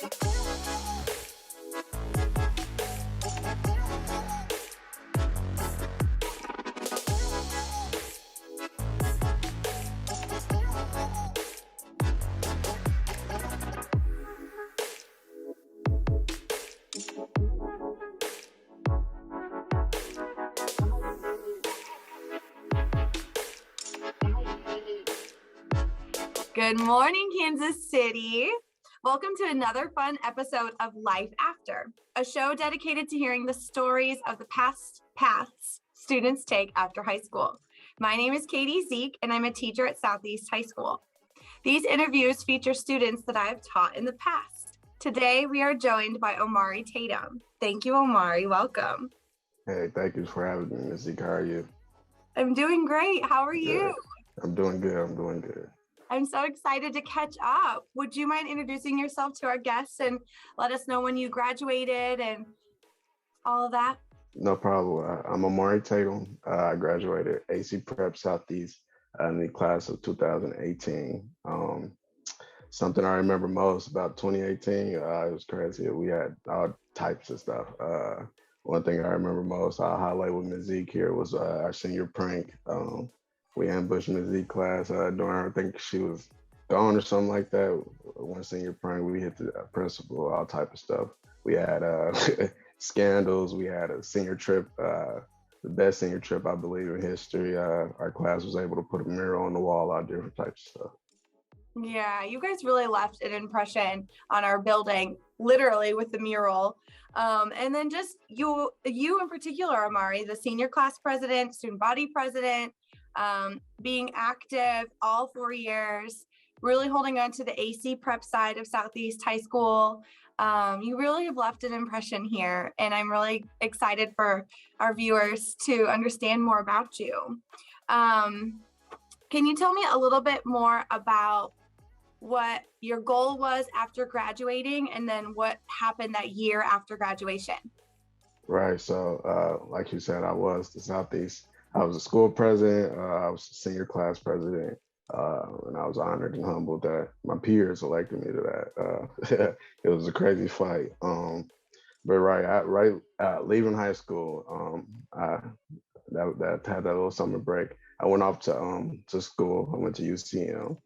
Good morning, Kansas City. Welcome to another fun episode of Life After, a show dedicated to hearing the stories of the past paths students take after high school. My name is Katie Zeeck, and I'm a teacher at Southeast High School. These interviews feature students that I have taught in the past. Today, we are joined by Omari Tatum. Thank you, Omari. Welcome. Hey, thank you for having me, Ms. Zeeck. How are you? I'm doing great. How are you? I'm doing good. I'm so excited to catch up. Would you mind introducing yourself to our guests and let us know when you graduated and all of that? No problem. I'm Omari Tatum. I graduated AC Prep Southeast in the class of 2018. Something I remember most about 2018, it was crazy. We had all types of stuff. One thing I remember most, I'll highlight with Ms. Zeeck here, was our senior prank. We ambushed Ms. Zeeck class during, I think she was gone or something like that. One senior prank, we hit the principal, all type of stuff. We had scandals. We had a senior trip, the best senior trip, I believe, in history. Our class was able to put a mural on the wall, all different types of stuff. Yeah, you guys really left an impression on our building, literally with the mural. And then just you in particular, Omari, the senior class president, student body president, being active all 4 years, really holding on to the AC prep side of Southeast High School. You really have left an impression here, and I'm really excited for our viewers to understand more about you. Can you tell me a little bit more about what your goal was after graduating, and then what happened that year after graduation? Right. So, like you said, I was the Southeast. I was a school president. I was the senior class president, and I was honored and humbled that my peers elected me to that. It was a crazy fight. But leaving high school, I that had that little summer break. I went off to school. I went to UCM.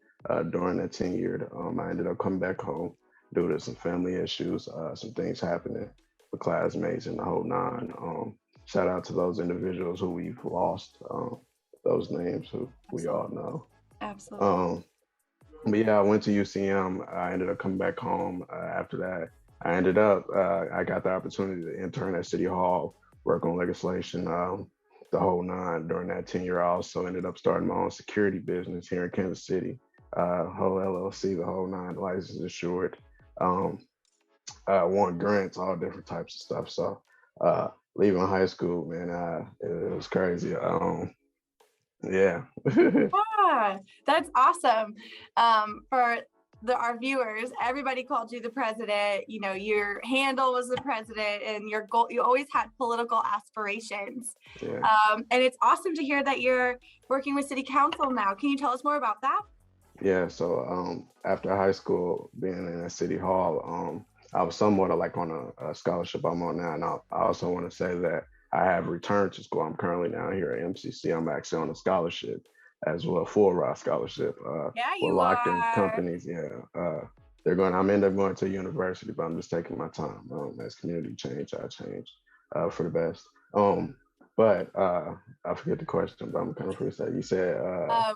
During that 10 year, I ended up coming back home due to some family issues, some things happening with classmates and the whole nine. Shout out to those individuals who we've lost, those names who we all know. Absolutely. But yeah, I went to UCM. I ended up coming back home after that. I got the opportunity to intern at City Hall, work on legislation, the whole nine. During that 10 year, I also ended up starting my own security business here in Kansas City. Whole LLC, the whole nine, license assured, won grants, all different types of stuff. So leaving high school, man, it was crazy. Yeah. Yeah, that's awesome. For our viewers, everybody called you the president. You know, your handle was the president, and your goal, you always had political aspirations. Yeah. And it's awesome to hear that you're working with City Council now. Can you tell us more about that? Yeah, so after high school, being in a City Hall, I was somewhat like on a scholarship I'm on now. And I also want to say that I have returned to school. I'm currently now here at MCC. I'm actually on a scholarship as well, full ride scholarship Yeah, for you locked-in are. companies. Yeah, I'm end up going to university, but I'm just taking my time. As community change, I change for the best. But I forget the question, but I'm kind of freestyle. You said,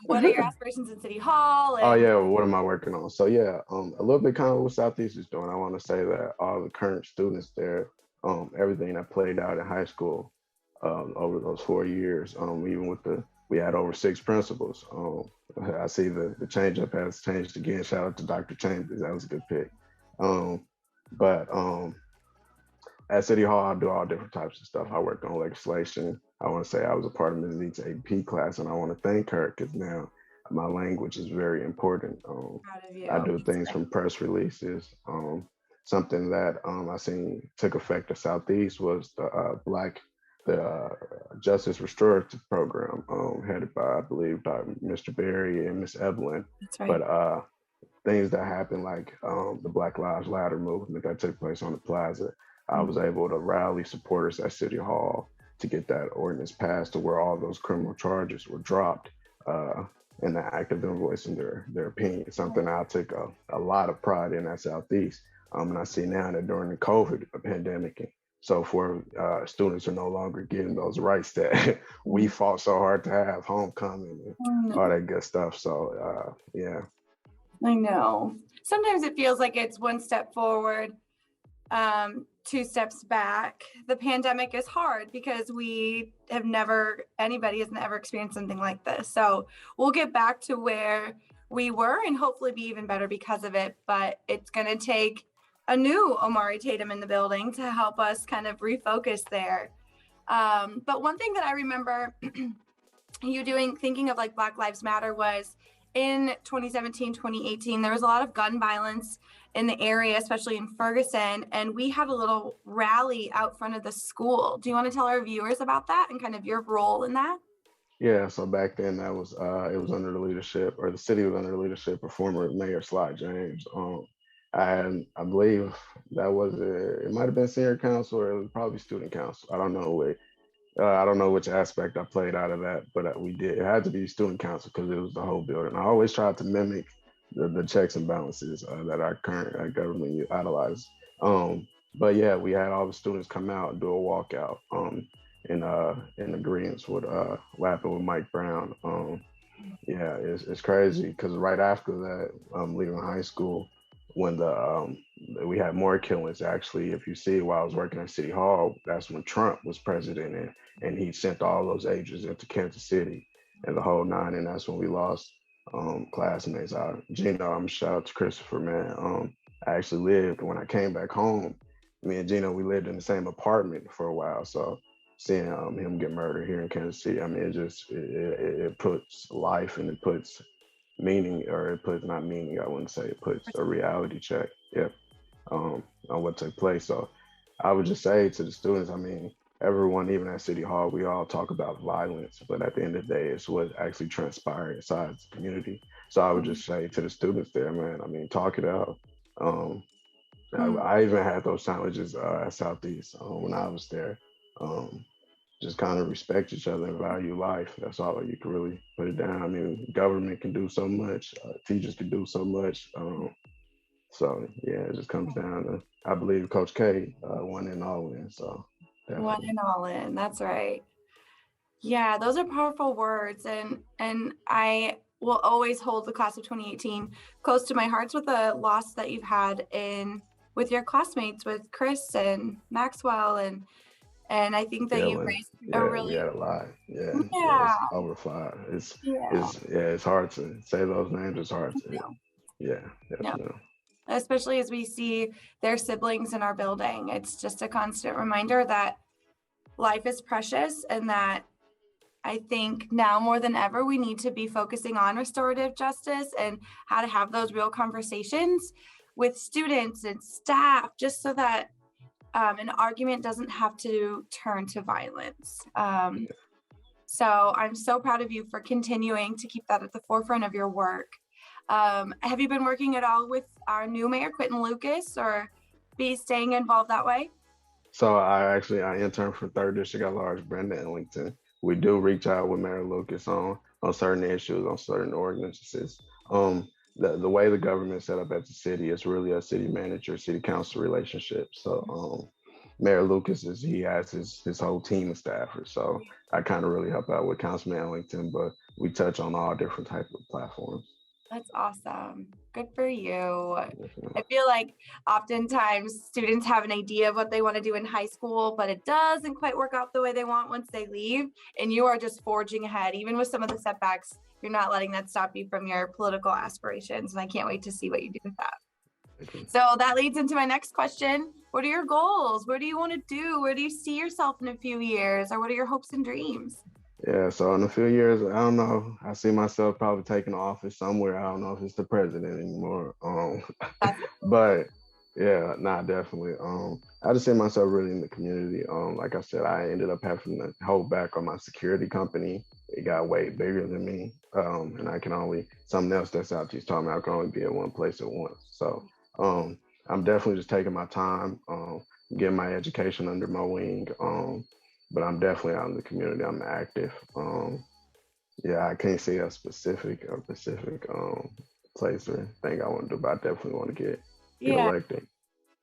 what are your aspirations in City Hall? oh And yeah, what am I working on? So yeah, a little bit kind of what Southeast is doing. I want to say that all the current students there, everything that played out in high school, over those 4 years, even with we had over 6 principals. I see the change up has changed again. Shout out to Dr. Chambers. That was a good pick. But at City Hall, I do all different types of stuff. I work on legislation. I want to say I was a part of Ms. Zeeck's AP class, and I want to thank her because now my language is very important. I do things from press releases. Something that I seen took effect at Southeast was the Justice Restorative Program, headed by, I believe, Mr. Berry and Miss Evelyn. That's right. But things that happened, like the Black Lives Matter movement that took place on the plaza, I was able to rally supporters at City Hall to get that ordinance passed to where all those criminal charges were dropped uh, in the act of them voicing their opinion, something I took a lot of pride in at Southeast. And I see now that during the COVID pandemic and so forth, students are no longer getting those rights that we fought so hard to have, homecoming and all that good stuff. So yeah. I know. Sometimes it feels like it's one step forward, two steps back. The pandemic is hard because anybody has never experienced something like this. So we'll get back to where we were and hopefully be even better because of it. But it's going to take a new Omari Tatum in the building to help us kind of refocus there. But one thing that I remember you thinking of like Black Lives Matter was in 2017, 2018, there was a lot of gun violence in the area, especially in Ferguson, and we had a little rally out front of the school. Do you want to tell our viewers about that and kind of your role in that? Yeah, so back then that was it was under the leadership, or the city was under the leadership of former Mayor Sly James. And I believe that was it might have been senior council or it was probably student council. I don't know which aspect I played out of that, but we did. It had to be student council because it was the whole building. I always tried to mimic the checks and balances that our current government idolizes. But yeah, we had all the students come out and do a walkout in agreement with what happened with Mike Brown. Yeah, it's crazy because right after that, leaving high school, when we had more killings. Actually, if you see, while I was working at City Hall, that's when Trump was president, and he sent all those agents into Kansas City and the whole nine, and that's when we lost classmates. Gino, I'm shout out to Christopher, man. I actually lived when I came back home. Me and Gino, we lived in the same apartment for a while, so seeing him get murdered here in Kansas City, I mean, it puts life and it puts meaning, or it puts not meaning, I wouldn't say, it puts a reality check, yeah, on what took place. So I would just say to the students, I mean, everyone, even at City Hall, we all talk about violence, but at the end of the day, it's what actually transpired inside the community. So I would just say to the students there, man, I mean, talk it out. Um, I even had those challenges at Southeast when I was there. Um, just kind of respect each other and value life. That's all you can really put it down. I mean, government can do so much, teachers can do so much. So yeah, it just comes down to, I believe, Coach K, one and all in. So One definitely. and all in. That's right. Yeah, those are powerful words, and I will always hold the class of 2018 close to my heart with the loss that you've had in with your classmates, with Chris and Maxwell, and I think that Yeah, you when raised a yeah, we really had a lot. Yeah, yeah, yeah it's over five. yeah It's yeah, it's hard to say those names. It's hard to no yeah, no, definitely. especially as we see their siblings in our building. It's just a constant reminder that life is precious and that I think now more than ever, we need to be focusing on restorative justice and how to have those real conversations with students and staff, just so that an argument doesn't have to turn to violence. So I'm so proud of you for continuing to keep that at the forefront of your work. Have you been working at all with our new mayor, Quentin Lucas, or be staying involved that way? So I interned for Third District at Large, Brenda Ellington. We do reach out with Mayor Lucas on certain issues, on certain ordinances. The way the government is set up at the city is really a city manager, city council relationship. So Mayor Lucas he has his whole team of staffers. So I kind of really help out with Councilman Ellington, but we touch on all different types of platforms. That's awesome. Good for you. Definitely. I feel like oftentimes students have an idea of what they want to do in high school, but it doesn't quite work out the way they want once they leave. And you are just forging ahead, even with some of the setbacks. You're not letting that stop you from your political aspirations. And I can't wait to see what you do with that. So that leads into my next question. What are your goals? What do you want to do? Where do you see yourself in a few years? Or what are your hopes and dreams? Yeah, so in a few years, I don't know. I see myself probably taking office somewhere. I don't know if it's the president anymore. That's But yeah, nah, definitely. I just see myself really in the community. Like I said, I ended up having to hold back on my security company it got way bigger than me. And I can only, something else that's out there taught me I can only be at one place at once. So um, I'm definitely just taking my time, getting my education under my wing. But I'm definitely out in the community. I'm active. Yeah, I can't say a specific place or thing I want to do, but I definitely want to get Yeah. elected.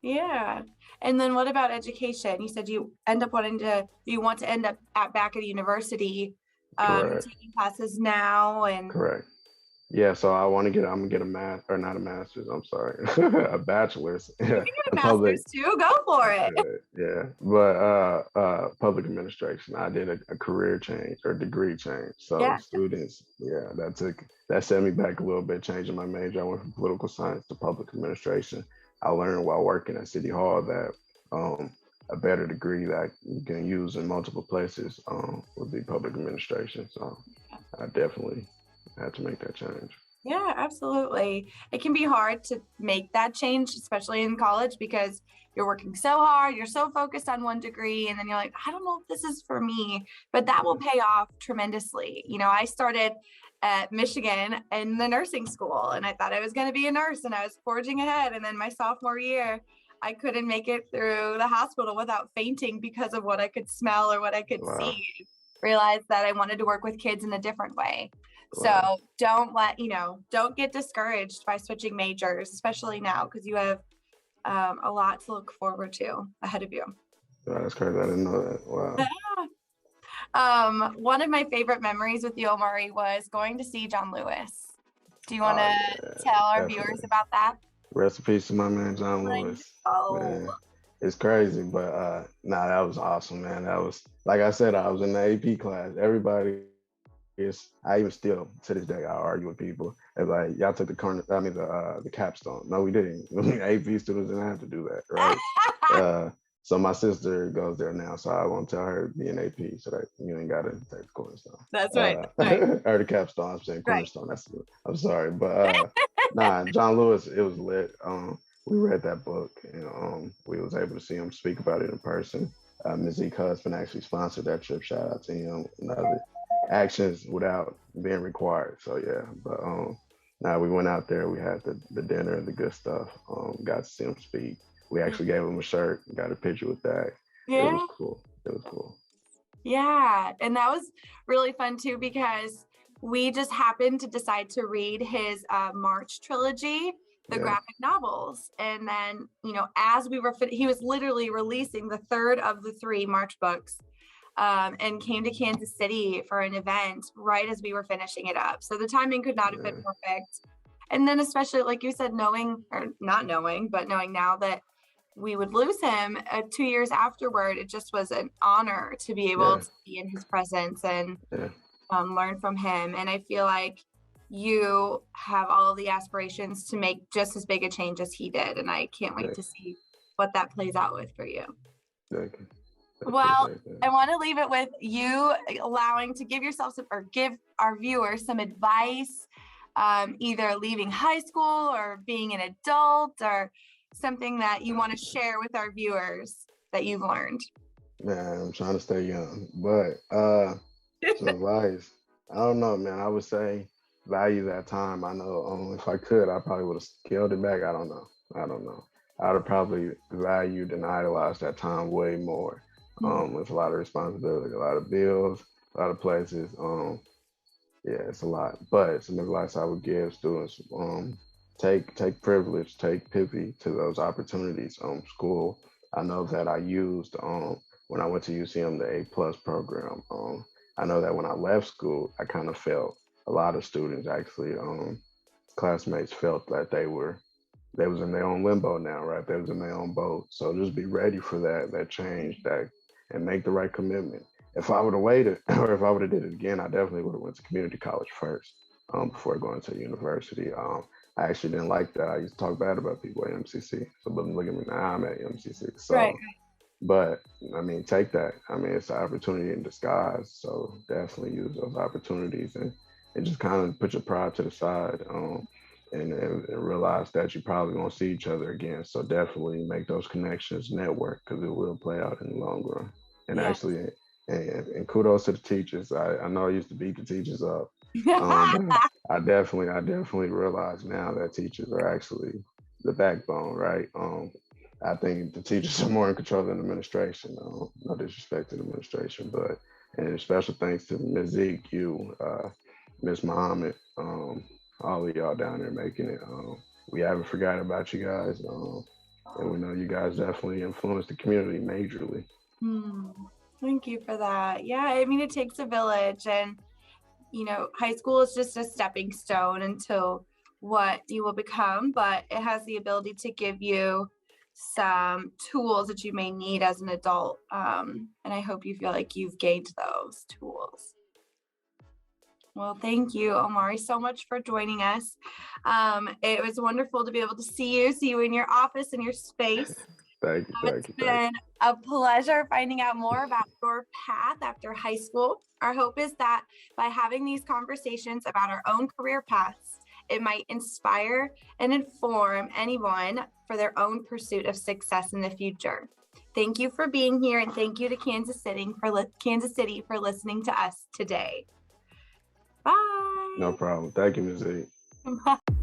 Yeah. And then what about education? You said you want to end up back at a university, Correct. taking classes now and Correct. Yeah, so I'm gonna get a math or not a master's, I'm sorry, a bachelor's you in can get a public. master's too. Go for it. Yeah, but public administration. I did a career change or degree change. So Yeah. students, yeah, that set me back a little bit, changing my major. I went from political science to public administration. I learned while working at City Hall that a better degree that you can use in multiple places would be public administration. So I definitely had to make that change. Yeah, absolutely. It can be hard to make that change, especially in college, because you're working so hard, you're so focused on one degree, and then you're like, I don't know if this is for me, but that will pay off tremendously. I started at Michigan in the nursing school, and I thought I was going to be a nurse, and I was forging ahead. And then my sophomore year, I couldn't make it through the hospital without fainting because of what I could smell or what I could see. Wow, Realized that I wanted to work with kids in a different way. wow. So don't get discouraged by switching majors, especially now, because you have a lot to look forward to ahead of you. Wow, that's crazy. I didn't know that. Wow. One of my favorite memories with you, Omari, was going to see John Lewis. Do you want Oh to yeah, tell our viewers definitely. about that? Rest in peace to my man John I Lewis. know. Man, it's crazy, but nah, that was awesome, man. That was like I said, I was in the AP class. Everybody is. I even still to this day I argue with people. They're like, y'all took the corner. I mean the capstone. No, we didn't. AP students didn't have to do that, right? Uh, so my sister goes there now, so I won't tell her to be an AP, so that you ain't gotta take the cornerstone. That's right. That's right. Or the capstone. I'm saying Right. cornerstone. I'm sorry, but nah, John Lewis, it was lit. We read that book, and we was able to see him speak about it in person. Ms. Zeeck husband actually sponsored that trip. Shout out to him. And other actions without being required. So yeah, but now we went out there. We had the dinner and the good stuff. Got to see him speak. We actually gave him a shirt. Got a picture with that. It was Yeah. cool. It was cool. Yeah. And that was really fun too, because we just happened to decide to read his March trilogy, the Yeah, graphic novels. And then, as we were, he was literally releasing the third of the three March books, and came to Kansas City for an event right as we were finishing it up. So the timing could not have been yeah, perfect. And then, especially like you said, knowing or not knowing, but knowing now that we would lose him 2 years afterward, it just was an honor to be able yeah, to be in his presence and yeah, learn from him. And I feel like you have all the aspirations to make just as big a change as he did. And I can't wait yeah. to see what that plays out with for you. Thank you. I Well, appreciate that. I want to leave it with you allowing to give yourself some, or give our viewers some advice, either leaving high school or being an adult, or something that you want to share with our viewers that you've learned. Man, I'm trying to stay young, but some advice. I don't know, man. I would say value that time. I know if I could, I probably would have scaled it back. I don't know. I don't know. I'd have probably valued and idolized that time way more. With a lot of responsibility, a lot of bills, a lot of places. Yeah, it's a lot. But some advice I would give students: take privilege, take pity to those opportunities. School. I know that I used when I went to UCM the A+ program. I know that when I left school, I kind of felt a lot of students actually classmates felt that they was in their own limbo now, right? They was in their own boat. So just be ready for that change, that and make the right commitment. If I would have waited, or if I would have did it again, I definitely would have went to community college first before going to university. I actually didn't like that. I used to talk bad about people at MCC. So but look at me now, I'm at MCC. Right. So, but I mean, take that. I mean, it's an opportunity in disguise. So definitely use those opportunities and just kind of put your pride to the side. And realize that you probably won't see each other again. So definitely make those connections, network, because it will play out in the long run. And Yeah. actually and kudos to the teachers. I know I used to beat the teachers up, but I definitely realize now that teachers are actually the backbone, right? I think the teachers are more in control than administration. No disrespect to the administration, but and special thanks to Ms. Zeeck, you, Ms. Muhammad, all of y'all down there making it. We haven't forgotten about you guys, and we know you guys definitely influenced the community majorly. Hmm. Thank you for that. Yeah, I mean, it takes a village, and high school is just a stepping stone until what you will become, but it has the ability to give you some tools that you may need as an adult. And I hope you feel like you've gained those tools. Well, thank you, Omari, so much for joining us. It was wonderful to be able to see you in your office and your space. Thank you, It's thank you, thank been a pleasure finding out more about your path after high school. Our hope is that by having these conversations about our own career paths, it might inspire and inform anyone for their own pursuit of success in the future. Thank you for being here, and thank you to Kansas City for listening to us today. you. No Bye. problem. Thank you, Ms. Z. Bye.